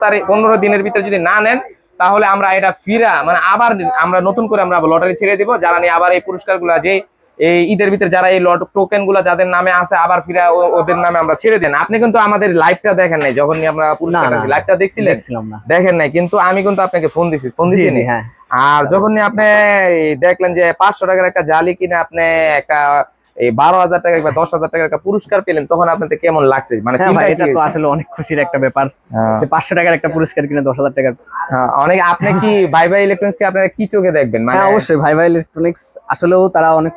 15 দিনের ভিতরে যদি না নেন তাহলে আমরা এটা ফিরা মানে আবার আমরা নতুন করে আমরা লটারি ছেড়ে দিব, যারা নিয়ে আবার এই পুরস্কারগুলো যে এই ঈদের ভিতরে যারা এই টোকেন গুলা যাদের নামে আছে আবার ফিরা ওদের নামে আমরা ছেড়ে দেন। আপনি কিন্তু আমাদের লাইভটা দেখেন নাই, যখন আমরা পুরস্কার লাইভটা দেখছিলেন দেখেন নাই, কিন্তু আমি কিন্তু আপনাকে ফোন দিছি হ্যাঁ। আর যখন আপনি দেখলেন যে 500 টাকার একটা জালি কিনে আপনি একটা এই 12,000 টাকা বা 10,000 টাকার একটা পুরস্কার পেলেন, তখন আপনাদের কেমন লাগছে? মানে এটা তো আসলে অনেক খুশির একটা ব্যাপার যে 500 টাকার একটা পুরস্কার কিনে 10,000 টাকার। অনেক আপনি কি ভাই ভাই ইলেকট্রনিক্স কে আপনারা কি চোখে দেখবেন? মানে অবশ্যই ভাই ভাই ইলেকট্রনিক্স আসলেও তারা অনেক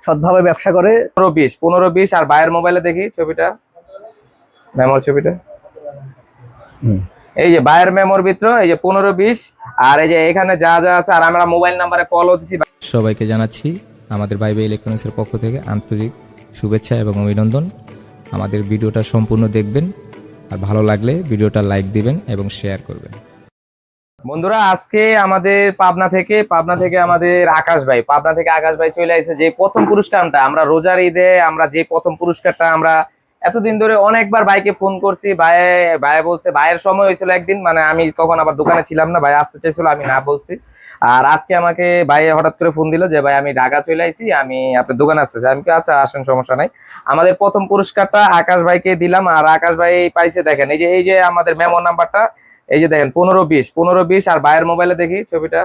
সৎভাবে ব্যবসা করে। 15-20 আর ভাইয়ের মোবাইলে দেখি ছবিটা, মেমোর ছবিটা, এই যে ভাইয়ের মেমোর ভিতর এই যে 15-20 আর এই যে এখানে যা যা আছে, আর আমরা মোবাইল নাম্বারে কলও দিছি। সবাইকে জানাচ্ছি আমাদের ভাই ভাই ইলেকট্রনিক্সের পক্ষ থেকে আন্তরিক শুভেচ্ছা এবং অভিনন্দন। আমাদের ভিডিওটা সম্পূর্ণ দেখবেন, আর ভালো লাগলে ভিডিওটা লাইক দিবেন এবং শেয়ার করবেন। বন্ধুরা, আজকে আমাদের পাবনা থেকে আমাদের আকাশ ভাই চলে আসছে। যে প্রথম পুরস্কারটা আমরা রোজার ঈদে আমরা যে প্রথম পুরস্কারটা আমরা এতদিন ধরে অনেকবার ভাইকে ফোন করছি, ভাই বলছে, ভাইয়ের সময় হয়েছিল একদিন, মানে আমি তখন আবার দোকানে ছিলাম না, ভাই আসতে চাইছিল, আমি না বলছি। আর আজকে আমাকে ভাই হঠাৎ করে ফোন দিল যে ভাই আমি ঢাকা চলে আইছি, আমি আপনার দোকানে আসতেছি। আমি আচ্ছা আসেন, সমস্যা নাই। আমাদের প্রথম পুরস্কারটা আকাশ ভাইকে দিলাম, আর আকাশ ভাই পাইছে দেখেন এই যে আমাদের মেমো নাম্বারটা, এই যে দেখেন 15-20 আর ভাইয়ের মোবাইলে দেখি ছবিটা,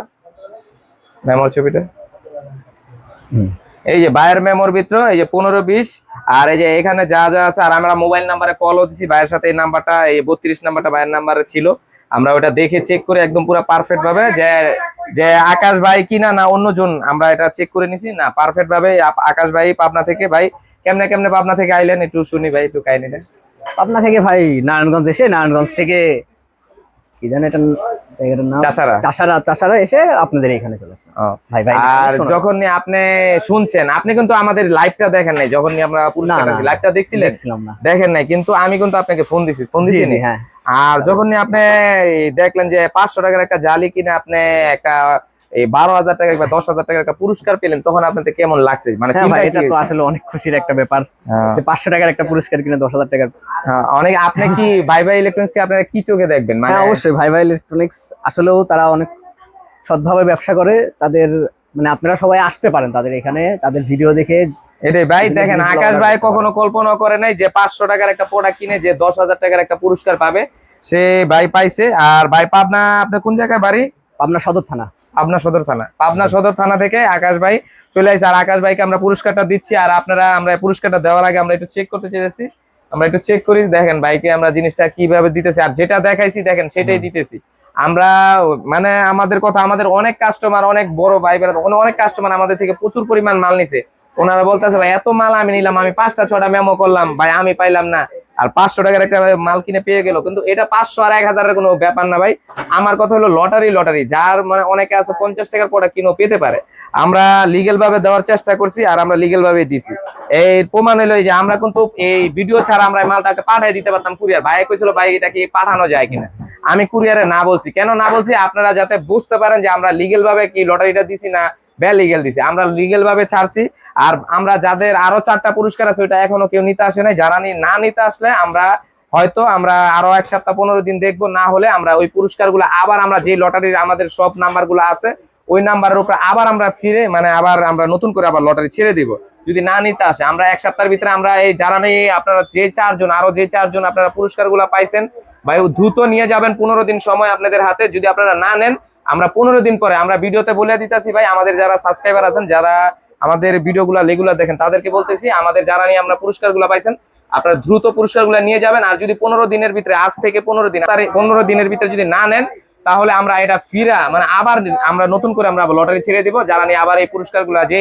মেমোর ছবিটা, এই যে ভাইয়ের মেমোর ভিতর এই যে 15-20 আর এই যে এখানে যা যা আছে, আর আমরা মোবাইল নাম্বারে কলও দিছি ভাইয়ের সাথে। এই নাম্বারটা এই 32 নাম্বারটা ভাইয়ের নাম্বারে ছিল, আমরা ওটা দেখে চেক করে একদম পুরো পারফেক্ট ভাবে যে আকাশ ভাই কিনা না অন্যজন, আমরা এটা চেক করে নিছি না পারফেক্ট ভাবে। আকাশ ভাই পাবনা থেকে, ভাই কেমনে পাবনা থেকে আইলেন একটু শুনি ভাই, একটু কাহিনীটা। পাবনা থেকে ভাই নারায়ণগঞ্জ এসে, নারায়ণগঞ্জ থেকে কি জানেন এটা জায়গাটার নাম, চাষারা এসে আপনাদের এখানে চলে আসে ভাই ভাই। আর যখন আপনি শুনছেন, আপনি কিন্তু আমাদের লাইভটা দেখেন নাই, যখন আমরা পুরস্কার লাইভটা দেখছিলেন দেখেন নাই, কিন্তু আমি কিন্তু আপনাকে ফোন দিছি হ্যাঁ। আর যখন আপনি দেখলেন যে 500 টাকার একটা জালি কিনে আপনি একটা এই 12,000 টাকা বা 10,000 টাকার একটা পুরস্কার পেলেন, তখন আপনাদের কেমন লাগছে? মানে এটা তো আসলে অনেক খুশির একটা ব্যাপার যে 500 টাকার একটা পুরস্কার কিনে 10,000 টাকার। অনেক আপনি কি ভাই ভাই ইলেকট্রনিক্স কে আপনারা কি চোখে দেখবেন? মানে অবশ্যই ভাই ভাই ইলেকট্রনিক্স আসলেও তারা অনেক সৎভাবে ব্যবসা করে। তাদের মানে আপনারা সবাই আসতে পারেন তাদের এখানে, তাদের ভিডিও দেখে। এটাই ভাই দেখেন, আকাশ ভাই কখনো কল্পনা করে নাই যে 500 টাকার একটা প্রোডাক্ট কিনে যে 10,000 টাকার একটা পুরস্কার পাবে, সে ভাই পাইছে। আর ভাই পাবনা, আপনি কোন জায়গায় বাড়ি? পাবনা সদর থানা। পাবনা সদর থানা থেকে আকাশ ভাই চলে আসছে। আর আকাশ ভাইকে আমরা পুরস্কারটা দিচ্ছি, আর আপনারা আমরা পুরস্কারটা দেওয়ার আগে আমরা একটু চেক করতে চেয়েছি, আমরা একটু চেক করি। দেখেন ভাইকে আমরা জিনিসটা কিভাবে দিতেছি, আর যেটা দেখাইছি দেখেন সেটাই দিতেছি আমরা। মানে আমাদের কথা, আমাদের অনেক কাস্টমার, অনেক বড় ভাই অনেক কাস্টমার আমাদের থেকে প্রচুর পরিমাণ মাল নিছে। ওনারা বলতেছে ভাই এত মাল আমি নিলাম, আমি 5টা-6টা মেমো করলাম, ভাই আমি পাইলাম না। আর 500 টাকার একটা মাল কিনে পেয়ে গেল, কিন্তু এটা 500 আর 1000-এর কোনো ব্যাপার না ভাই। আমার কথা হলো লটারি, যার মানে অনেকে আছে 50 টাকার প্রোডাক্ট কিনেও পেতে পারে। আমরা লিগেল ভাবে দেওয়ার চেষ্টা করছি, আর আমরা লিগেল ভাবে দিছি। এই প্রমাণ হলো যে আমরা কিন্তু এই ভিডিও ছাড়া আমরা মালটাকে পাঠিয়ে দিতে পারতাম কুরিয়ার। ভাই কইছিল ভাই এটা কি পাঠানো যায় কিনা, আমি কুরিয়ারে না বলছি। কেন না বলছি? আপনারা যাতে বুঝতে পারেন যে আমরা লিগেল ভাবে কি লটারিটা দিছি না লিগেল দিছি, আমরা লিগেল ভাবে ছাড়ছি। আর আমরা যাদের আরো 4টা পুরস্কার আছে ওটা এখনো কেউ নিতে আসে নাই, যারা না নিতে আসলে আমরা হয়তো আমরা আরো 1 সপ্তাহ 15 দিন দেখবো, না হলে আমরা ওই পুরস্কারগুলো আবার আমরা যে লটারির আমাদের সব নাম্বারগুলো আছে ওই নাম্বারের উপরে আবার আমরা ফিরে মানে আবার আমরা নতুন করে আবার লটারি ছেড়ে দিব। যদি না নিতে আসে আমরা 1 সপ্তাহের ভিতরে আমরা এই যারা নেই আপনারা যে 4জন আরো যে 4জন আপনারা পুরস্কারগুলো পাইছেন ভাই দ্রুত নিয়ে যাবেন। 15 দিন সময় আপনাদের হাতে। যদি আপনারা না নেন আমরা 15 দিন পরে আমরা ভিডিওতে বলে দিতেছি ভাই, আমাদের যারা সাবস্ক্রাইবার আছেন, যারা আমাদের ভিডিওগুলো রেগুলার দেখেন, তাদেরকে বলতেছি আমাদের যারা নিয়ে আমরা পুরস্কারগুলো পাইছেন আপনারা দ্রুত পুরস্কারগুলো নিয়ে যাবেন। আর যদি 15 দিনের ভিতরে, আজ থেকে 15 দিনের ভিতরে যদি না নেন তাহলে আমরা এটা ফিরা মানে আবার আমরা নতুন করে আমরা লটারি ছেড়ে দিব, যারা নিয়ে আবার এই পুরস্কারগুলো যে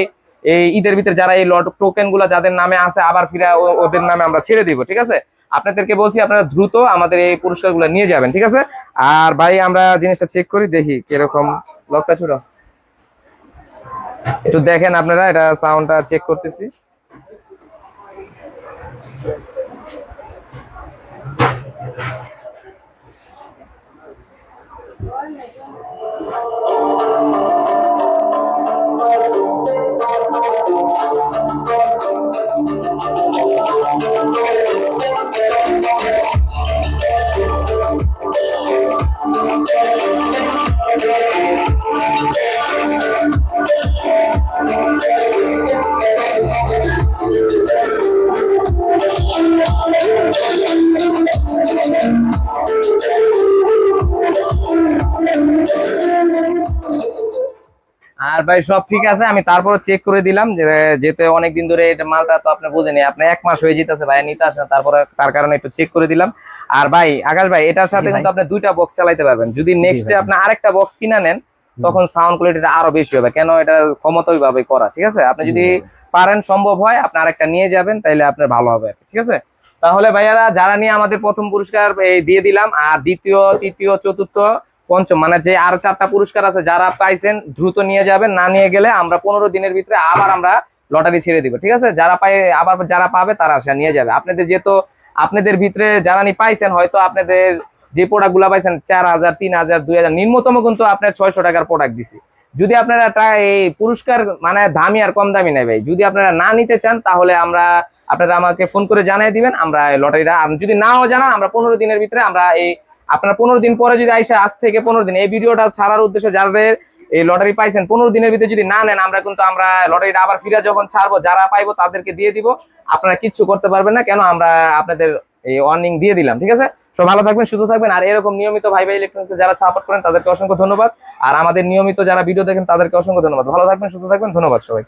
এই ঈদের ভিতরে যারা এই টোকেন গুলা যাদের নামে আছে আবার ফিরা ওদের নামে আমরা ছেড়ে দিব। ঠিক আছে, আপনাদেরকে বলছি আপনারা দ্রুত আমাদের এই পুরস্কারগুলো নিয়ে যাবেন। ঠিক আছে, আর ভাই আমরা জিনিসটা চেক করি, দেখি কিরকম। লকটা ছুড়ো একটু দেখেন আপনারা, এটা সাউন্ডটা চেক করতেছি। আর ভাই সব ঠিক আছে, আমি তারপর চেক করে দিলাম যে যেতে অনেকদিন ধরে এটা মালটা তো আপনি বুঝেনি, আপনি 1 মাস হয়ে যেতেছে ভাই নিতে আসেন, তারপরে তার কারণে একটু চেক করে দিলাম। আর ভাই আকাশ ভাই এটার সাথে জি ভাই। কিন্তু আপনি 2টা বক্স চালাতে পারবেন, যদি নেক্সটে ভাই। আপনি আরেকটা বক্স কিনা নেন তখন সাউন্ড কোয়ালিটিটা আরো বেশি হবে, কেন এটা ক্ষমতা ওইভাবে করা, ঠিক আছে? আপনি যদি পারেন সম্ভব হয় আপনি আরেকটা নিয়ে যাবেন, তাইলে আপনার ভালো হবে, ঠিক আছে? তাহলে ভাইয়ারা যারা নিয়ে আমাদের প্রথম পুরস্কার এই দিয়ে দিলাম, আর দ্বিতীয় তৃতীয় চতুর্থ পঞ্চম মানে যে আরো 4টা পুরস্কার আছে, যারা পাইছেন দ্রুত নিয়ে যাবেন, না নিয়ে গেলে আমরা 15 দিনের ভিতরে আবার আমরা লটারি ছেড়ে দিব, ঠিক আছে? যারা পায় আবার যারা পাবে তারা সে নিয়ে যাবে। আপনাদের যেহেতু আপনাদের ভিতরে যারা নি পাইছেন, হয়তো আপনাদের যে প্রোডাক্ট গুলা পাইছেন 4000 3000 2000 নিম্নতম কিন্তু আপনার 600 টাকার প্রোডাক্ট দিছি। যদি আপনারা এই পুরস্কার মানে দামি আর কম দামি নাই ভাই, যদি আপনারা না নিতে চান তাহলে আপনারা আমাকে ফোন করে জানিয়ে দিবেন, আমরা লটারিটা যদি নাও জানান আমরা 15 দিনের ভিতরে আমরা আপনারা 15 দিন পরে যদি আইসা, আজ থেকে 15 দিন এই ভিডিওটা ছাড়ার উদ্দেশ্যে যাদের এই লটারি পাইছেন 15 দিনের ভিতরে যদি না নেন, আমরা লটারিটা আবার ফিরে যখন ছাড়বো যারা পাইবো তাদেরকে দিয়ে দিব, আপনারা কিচ্ছু করতে পারবেন না, কেন আমরা আপনাদের এই ওয়ার্নিং দিয়ে দিলাম, ঠিক আছে? সব ভালো থাকবেন, সুস্থ থাকবেন, আর এরকম নিয়মিত ভাই ইলেকট্রনিক্স যারা সাপোর্ট করেন তাদেরকে অসংখ্য ধন্যবাদ, আর আমাদের নিয়মিত যারা ভিডিও দেখেন তাদেরকে অসংখ্য ধন্যবাদ। ভালো থাকবেন, সুস্থ থাকবেন, ধন্যবাদ সবাই।